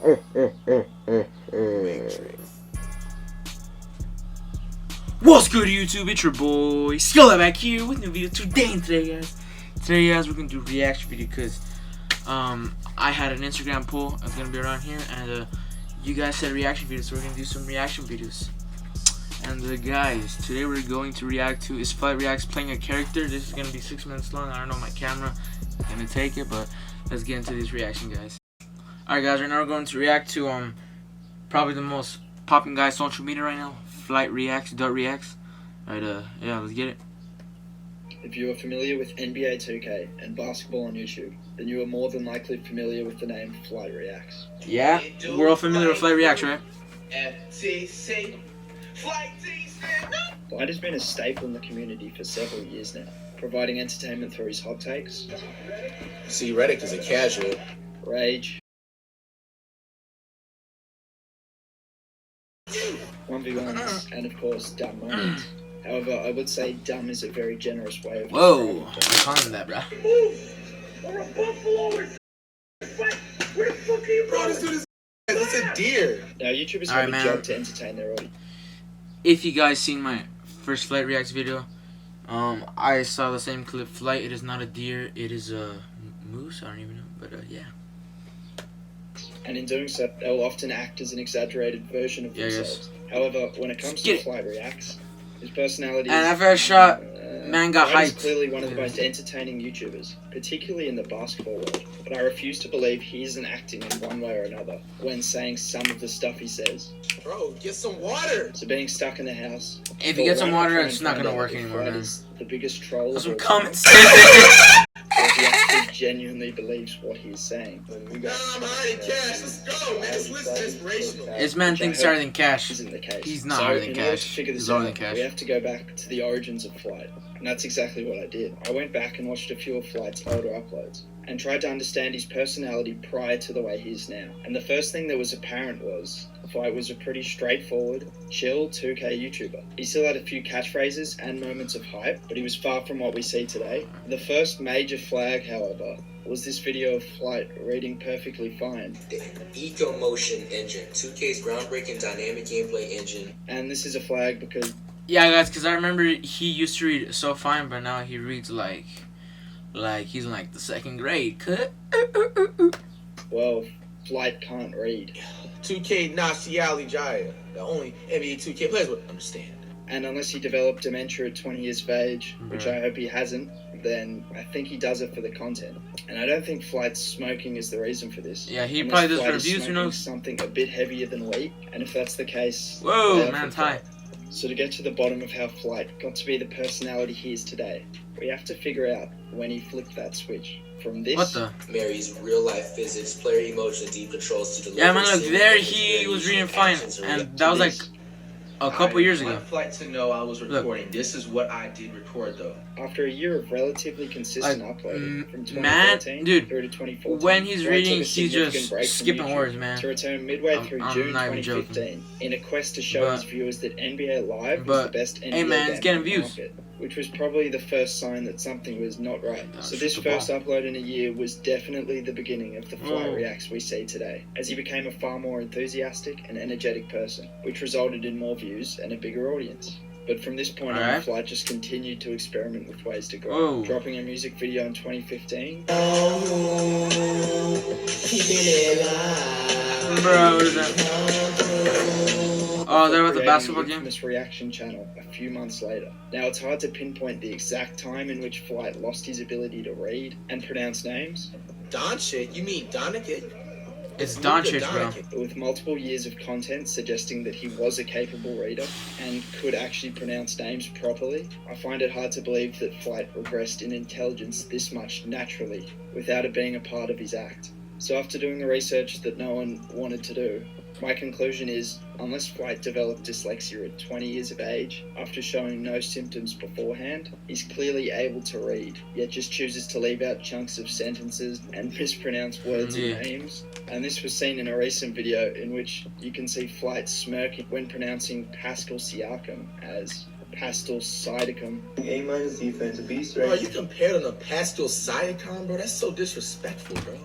What's good, YouTube? It's your boy Skilla back here with a new video today, guys. We're gonna do a reaction video because I had an Instagram poll. It's gonna be around here, and you guys said reaction videos, so we're gonna do some reaction videos. And guys, today we're going to react to is Flight Reacts playing a character. This is gonna be 6 minutes long. I don't know my camera is gonna take it, but let's get into this reaction, guys. Alright, guys, right now we're going to react to probably the most popping guy on social media right now, Flight Reacts. Alright, yeah, let's get it. If you are familiar with NBA 2K and basketball on YouTube, then you are more than likely familiar with the name Flight Reacts. Yeah, we're all familiar with Flight Reacts, right? FTC. Flight has been a staple in the community for several years now, providing entertainment through his hot takes. See, Reddick is a casual. Rage. 1v1s, and of course, dumb moments. However, I would say dumb is a very generous way of Whoa, I'm calling that, bruh. Or a buffalo or where the fuck are you, bro? This dude is it's a deer. Now, YouTubers have a job to entertain their audience. If you guys seen my first Flight Reacts video, I saw the same clip. Flight, it is not a deer, it is a moose. I don't even know, but yeah. And in doing so, they will often act as an exaggerated version of themselves. However, when it comes to Flight Reacts, his personality and after I shot, man got hyped. He's clearly one of the most entertaining YouTubers, particularly in the basketball world. But I refuse to believe he isn't acting in one way or another when saying some of the stuff he says. Bro, get some water. So being stuck in the house. If you get some water, it's not gonna work anymore, man. The biggest troll. Some comments. He actually genuinely believes what he's saying. I'm hiding cash. Let's go, man. This list is inspirational. This man thinks harder than cash. Isn't the case. He's not harder than cash. He's older than cash. We have to go back to the origins of Flight, and that's exactly what I did. I went back and watched a few of Flight's older uploads and tried to understand his personality prior to the way he is now. And the first thing that was apparent was Flight was a pretty straightforward, chill 2K YouTuber. He still had a few catchphrases and moments of hype, but he was far from what we see today. The first major flag, however, was this video of Flight reading perfectly fine. The Eco Motion engine, 2K's groundbreaking dynamic gameplay engine. And this is a flag because... Yeah, guys, because I remember he used to read so fine, but now he reads like he's in like the second grade. Well, Flight can't read. 2K Nasiali Jaya. The only NBA 2K players would understand. And unless he developed dementia at 20 years of age, which I hope he hasn't, then I think he does it for the content. And I don't think Flight's smoking is the reason for this. Yeah, he probably does for views, who knows? Something a bit heavier than weed, and if that's the case... Whoa, man's high. So to get to the bottom of how Flight got to be the personality he is today, we have to figure out when he flipped that switch. From this... What the? Mary's real-life physics, player emotions, deep controls to deliver... Yeah, man, look, there he was reading fine, and that was like a couple years ago. I want Flight to know I was recording. Look. This is what I did record, though. After a year of relatively consistent uploading, from 2013 man, dude, through to 2014, when he's reading, he's just skipping words, man. To return midway through June 2015 in a quest to show his viewers that NBA Live was the best NBA game it's getting views. Market, which was probably the first sign that something was not right. So this first upload in a year was definitely the beginning of the Flight Reacts we see today, as he became a far more enthusiastic and energetic person, which resulted in more views and a bigger audience. But from this point on, Flight just continued to experiment with ways to grow, dropping a music video in 2015. Bro, what is that? Oh, they're about the basketball game? This reaction channel a few months later. Now, it's hard to pinpoint the exact time in which Flight lost his ability to read and pronounce names. Doncic? You mean Doncic? It's Doncic, bro. With multiple years of content suggesting that he was a capable reader and could actually pronounce names properly, I find it hard to believe that Flight regressed in intelligence this much naturally without it being a part of his act. So after doing the research that no one wanted to do, my conclusion is, unless Flight developed dyslexia at 20 years of age, after showing no symptoms beforehand, he's clearly able to read, yet just chooses to leave out chunks of sentences and mispronounce words and names. And this was seen in a recent video in which you can see Flight smirking when pronouncing Pascal Siakam as Pastel Siakam. A- defense, B strength. Bro, you compared him to Pastel Siakam, bro? That's so disrespectful, bro.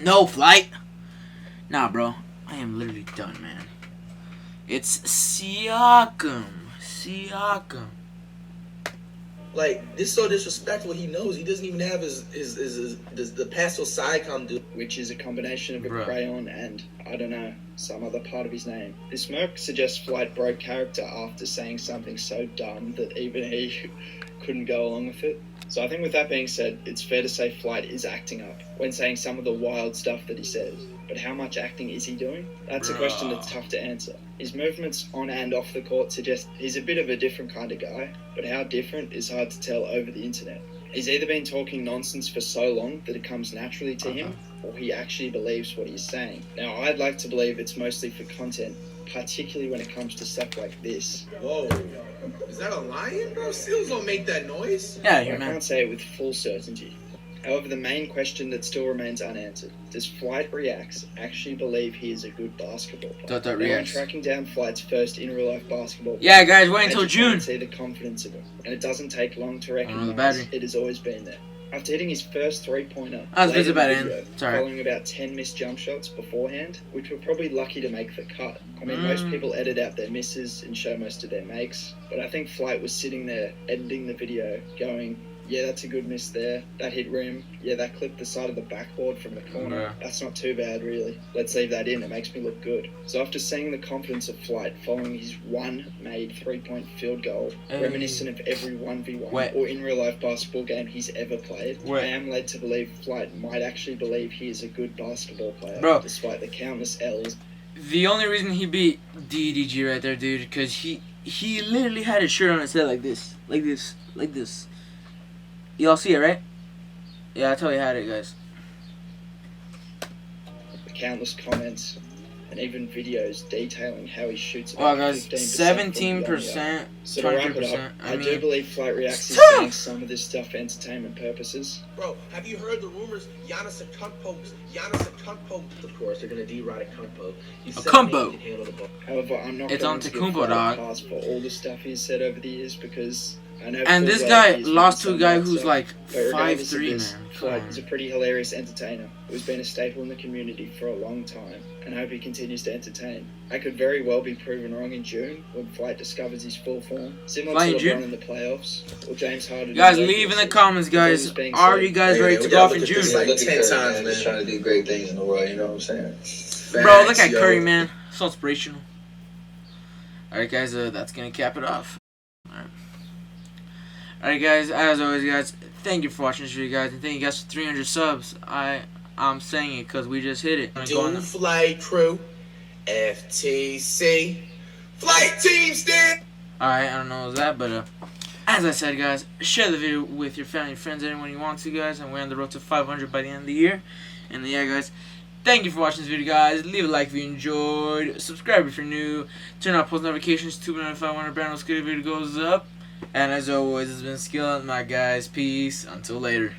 No flight. Nah, bro. I am literally done, man. It's Siakam. Like, this is so disrespectful. He knows he doesn't even have the pastel side come do. which is a combination of a Bruh. crayon and, I don't know, some other part of his name. This smirk suggests Flight broke character after saying something so dumb that even he couldn't go along with it. So I think with that being said, it's fair to say Flight is acting up when saying some of the wild stuff that he says. But how much acting is he doing? That's a question that's tough to answer. His movements on and off the court suggest he's a bit of a different kind of guy, but how different is hard to tell over the internet. He's either been talking nonsense for so long that it comes naturally to him, or he actually believes what he's saying. Now, I'd like to believe it's mostly for content, particularly when it comes to stuff like this. Whoa, is that a lion, bro? Seals don't make that noise. Yeah, I here, man. can't say it with full certainty. However, the main question that still remains unanswered, does Flight Reacts actually believe he is a good basketball player? Dot Now, when reacts. tracking down Flight's first in real life basketball Yeah, guys, wait I until just can't June. see the confidence of him, and it doesn't take long to Another recognize battery. it has always been there. After hitting his first three-pointer, I was late busy in the about it, video, it's alright. following about 10 missed jump shots beforehand, which were probably lucky to make the cut. I mean, most Mm. people edit out their misses and show most of their makes, but I think Flight was sitting there editing the video going, yeah, that's a good miss there. That hit rim. Yeah, that clipped the side of the backboard from the corner. Yeah. That's not too bad, really. Let's leave that in. It makes me look good. So after seeing the confidence of Flight following his one made three-point field goal, Hey. reminiscent of every 1v1 Wait. or in real life basketball game he's ever played, Wait. I am led to believe Flight might actually believe he is a good basketball player, Bro. despite the countless L's. The only reason he beat DDG right there, dude, because he literally had his shirt on his head like this. Y'all see it, right? Yeah, I totally had it, guys. The countless comments and even videos detailing how he shoots Wow, about guys, 15% from beyond the arc. 17%, So to wrap it up, 20%. I do believe Flight Reacts is Stop! saying some of this stuff for entertainment purposes. Bro, have you heard the rumors? Giannis a cunt pokes. Of course, they're gonna deride a cunt poke. He's A 7'8" cunt poke. and can handle the ball. However, I'm not It's going on to give Tecumbo, Flight dog. a pass for all the stuff he's said over the years because I know. And full this well guy he's lost been to a guy some of that who's stuff. like But regardless of 5'3", this, man. Come Flight on. is a pretty hilarious entertainer who's been a staple in the community for a long time, and I hope he continues to entertain. I could very well be proven wrong in June when Flight discovers his full form, similar Flight in to June? LeBron in the playoffs, or James Harden. Guys, in the leave in the regular comments, season. guys. With all this being Are said, you guys ready to we go gotta off in look at June? this like 10 times, man. man. Just trying to do great things in the world, you know what I'm saying? Bro, look at Facts, yo. Curry, man. So inspirational. Alright, guys, that's gonna cap it off. Alright, guys, as always, guys, thank you for watching this video, guys, and thank you guys for 300 subs. I'm saying it because we just hit it. Do flight crew, FTC, flight team stand. Alright, I don't know what was that, but as I said, guys, share the video with your family, friends, anyone you want to, guys, and we're on the road to 500 by the end of the year. And yeah, guys, thank you for watching this video, guys. Leave a like if you enjoyed, subscribe if you're new, turn on post notifications to be notified when a brand new video goes up. And as always, it's been Skill, my guys. Peace. Until later.